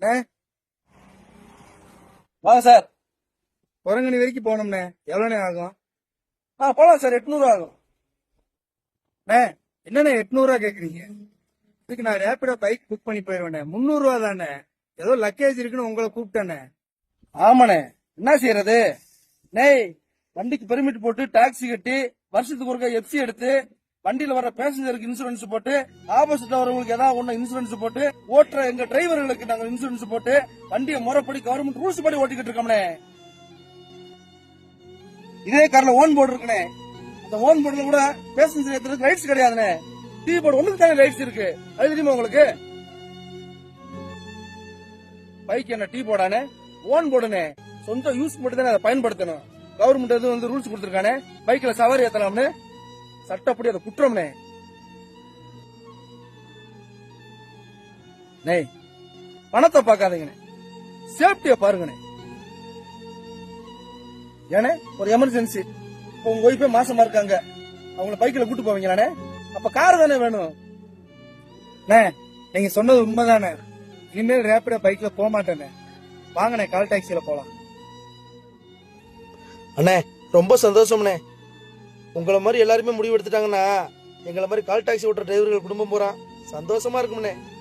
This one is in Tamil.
அண்ணே, வாங்க சார். குரங்கணி வரைக்கும் போனோம்ண்ணே. எவ்வளோண்ணே ஆகும்? போலாம் சார். 800 ஆகும். அண்ணே, என்னண்ணே 800 ரூபா கேக்குறீங்க? இதுக்கு நான் ரேபிடோ பைக் புக் பண்ணி போயிருவேண்ணே. 300 ரூபா தானே. ஏதோ லக்கேஜ் இருக்குன்னு உங்களை கூப்பிட்டேண்ணே. ஆமாண்ணே, என்ன செய்யறது? நெய் வண்டிக்கு பெர்மிட் போட்டு டாக்ஸி கட்டி வருஷத்துக்கு ஒருக்கா எஃப்சி எடுத்து வண்டியில வர பேசஞ்சருக்கு இன்சூரன்ஸ் போட்டு ஆப்போசிட்ல வரவங்களுக்கு ஏதாவது ஒண்ணு இன்சூரன்ஸ் போட்டு ஓட்டுற எங்க டிரைவர்களுக்கு நாங்க இன்சூரன்ஸ் போட்டு வண்டியை முறைப்படி கவர்மெண்ட் ரூல்ஸ் படி ஓட்டிக்கிட்டு இருக்கோம்னே. இதே கார்ல ஓன் போர்டு இருக்குனே. அந்த ஓன் போர்டுல கூட பேசஞ்சர் ஏத்துறதுக்கு ரைட்ஸ் கிடையாதுனே. டீ போர்டு ஒண்ணுக்கு தானே ரைட்ஸ் இருக்கு. அது தெரியுமா உங்களுக்கு? பைக் என்ன டீ போர்டானே? ஓன் போர்டுனே. சொந்த யூஸ் மட்டும் தானே அதை பயன்படுத்தணும். கவர்மெண்ட் எதுவும் ரூல்ஸ் கொடுத்திருக்கானே பைக்ல சவாரி ஏத்தலாம்னு. சட்டப்படி அதை குற்றம்னே. நெய் பணத்தை பாக்காதீங்கண்ணே, சேஃப்டிய பாருங்கண்ணே. ஏனே ஒரு எமர்ஜென்சி, இப்போ உங்க ஒய்ஃபே மாசமா இருக்காங்க, அவங்கள பைக்ல கூட்டு போவீங்களானே? அப்ப கார் தானே வேணும். அண்ணே, நீங்க சொன்னது உண்மைதானே. இனிமேல் ரேபிடோ பைக்ல போக மாட்டேண்ணே. வாங்கண்ணே, கால் டாக்ஸில போலாம். அண்ணே ரொம்ப சந்தோஷம்ண்ணே. உங்களை மாதிரி எல்லாருமே முடிவு எடுத்துட்டாங்கன்னா எங்களை மாதிரி கால் டாக்ஸி ஓட்டுற டிரைவர்கள் குடும்பம் போறான் சந்தோஷமா இருக்கும்ண்ணே.